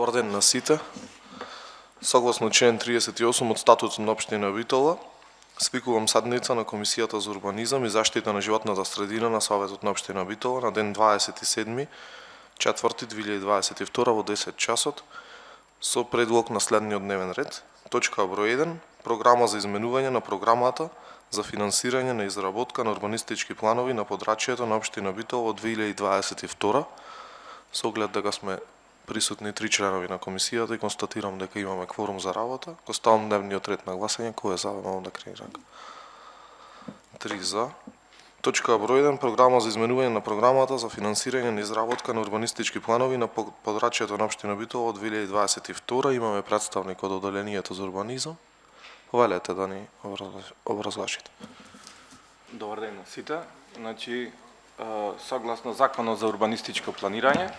Добар ден на сите. Согласно член 38 од статутот на општина Битола, свикувам седница на Комисијата за урбанизам и заштита на животната средина на Советот на општина Битола на ден 27.4.2022 во 10 часот со предлог на следниот дневен ред. Точка број 1. Програма за изменување на програмата за финансирање на изработка на урбанистички планови на подрачјето на општина Битола од 2022. Со оглед дека сме присутни 3 членови на комисијата и констатирам дека имаме кворум за работа, го ставам дневниот ред на гласање. Кој е за? Молам да крени рака. 3 за. Точка број 1. Програма за изменување на програмата за финансирање на изработка на урбанистички планови на подрачјето на општина Битола од 2022. Имаме представник од одделението за урбанизам. Повелете да ни образлашите. Добар ден на сите. Значи, согласно Законот за урбанистичко планирање,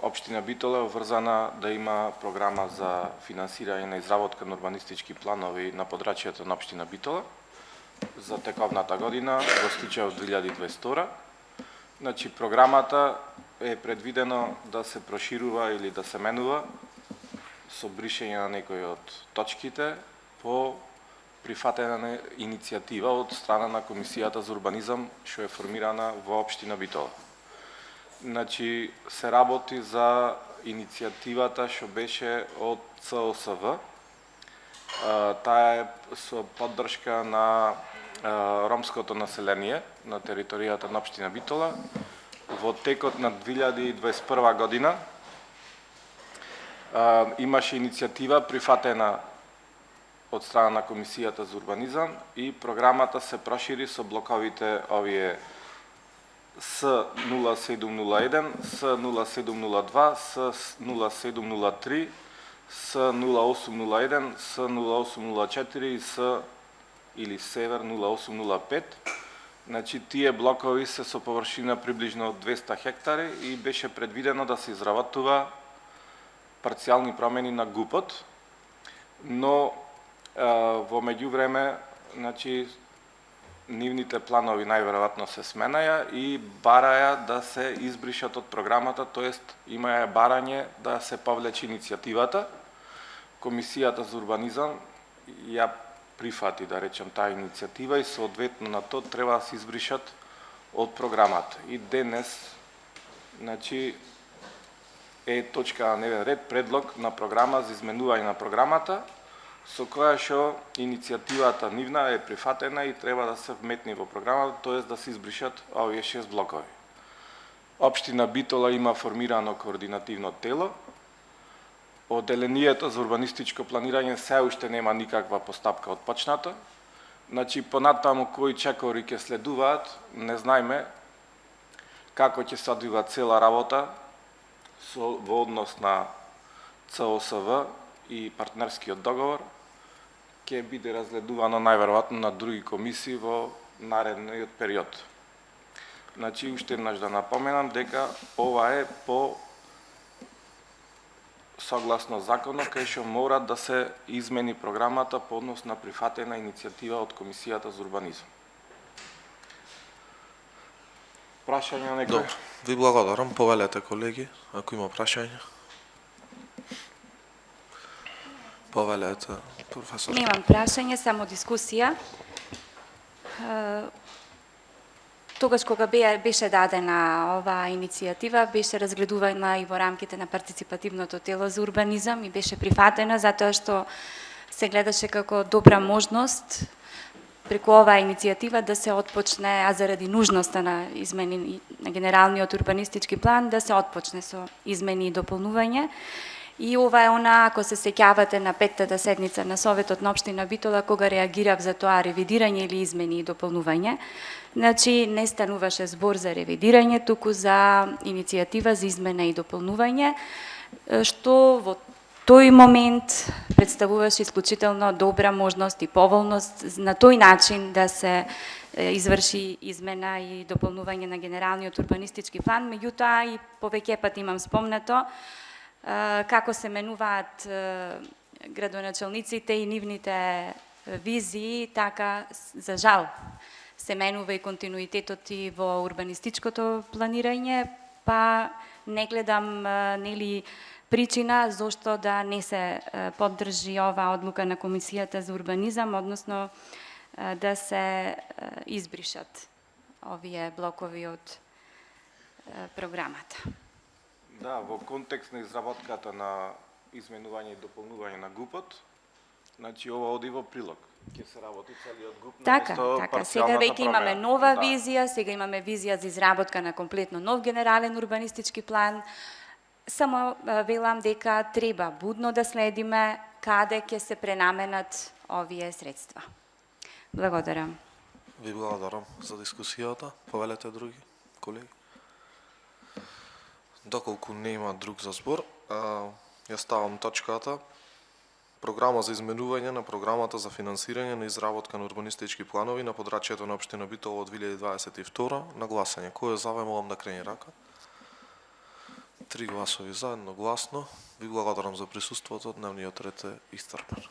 општина Битола е обврзана да има програма за финансирање на изработка на урбанистички планови на подрачјето на општина Битола за тековната година го стича од 2022. Значи, програмата е предвидено да се проширува или да се менува со бришење на некои од точките по прифатена иницијатива од страна на Комисијата за урбанизам што е формирана во општина Битола. Значи, се работи за иницијативата што беше од ЦОСВ. Таа е со поддршка на ромското население на територијата на општина Битола. Во текот на 2021 година имаше иницијатива прифатена од страна на Комисијата за урбанизам и програмата се прошири со блоковите овие С0701, С0702, С0703, С0801, С0804 и С или Север 0805. Значи, тие блокови се со површина приближно од 200 хектари и беше предвидено да се изработува парцијални промени на ГУП-от, но во меѓувреме, значи, нивните планови најверојатно се сменаја и бараја да се избришат од програмата, тоест имаја барање да се повлече иницијативата. Комисијата за урбанизам ја прифати, да речем, таа иницијатива и соодветно на тоа треба да се избришат од програмата. И денес, значи, е точка на дневен ред предлог на програма за изменување на програмата, со која што иницијативата нивна е прифатена и треба да се вметни во програмата, тоест да се избришат овие 6 блокови. Општина Битола има формирано координативно тело. Одделението за урбанистичко планирање се уште нема никаква постапка отпочната. Значи, понатаму кои чекори ќе следуваат, не знаеме како ќе се одвива цела работа во однос на ЦОСВ и партнерскиот договор, ќе биде разгледувано најверојатно на други комисии во наредниот период. Значи, уште еднаш да напоменам дека ова е по согласно законот кај што мора да се измени програмата по однос на прифатена иницијатива од Комисијата за урбанизам. Прашања некој? Добро, ви благодарам. Повелете, колеги, ако има прашања. Повелете, професор. Немам прашање, само дискусија. Тогаш кога беше дадена оваа иницијатива, беше разгледувана и во рамките на партиципативното тело за урбанизам и беше прифатена затоа што се гледаше како добра можност преку оваа иницијатива да се отпочне, а заради нужноста на измени на генералниот урбанистички план, да се отпочне со измени и дополнување. И ова е она, ако се сеќавате на 5-тата седница на Советот на општина Битола, кога реагирав за тоа ревидирање или измени и дополнување. Значи, не стануваше збор за ревидирање, туку за иницијатива за измена и дополнување, што во тој момент представуваше исклучително добра можност и поволност на тој начин да се изврши измена и дополнување на генералниот урбанистички план. Меѓутоа, и повеќе пат имам спомнато, како се менуваат градоначалниците и нивните визии, така, за жал, се менува и континуитетот и во урбанистичкото планирање, па не гледам, нели, причина зошто да не се поддржи оваа одлука на Комисијата за урбанизам, односно да се избришат овие блокови од програмата. Да, во контекст на изработката на изменување и дополнување на ГУП-от, значи ова оди во прилог. Ќе се работи целиот ГУП Така, наместо така. Сега парцијалната веќе имаме промена. нова Да. визија, сега имаме визија за изработка на комплетно нов генерален урбанистички план. Само велам дека треба будно да следиме каде ќе се пренаменат овие средства. Благодарам. Ви благодарам за дискусијата. Повелете други колеги. Доколку нема друг за збор, ја ставам точката. Програма за изменување на програмата за финансирање на изработка на урбанистички планови на подрачјето на општина Битола од 2022 на гласање. Кој е за, молам да крени рака. 3 гласови за, едногласно. Ви благодарам за присуството. Дневниот ред е истрпен.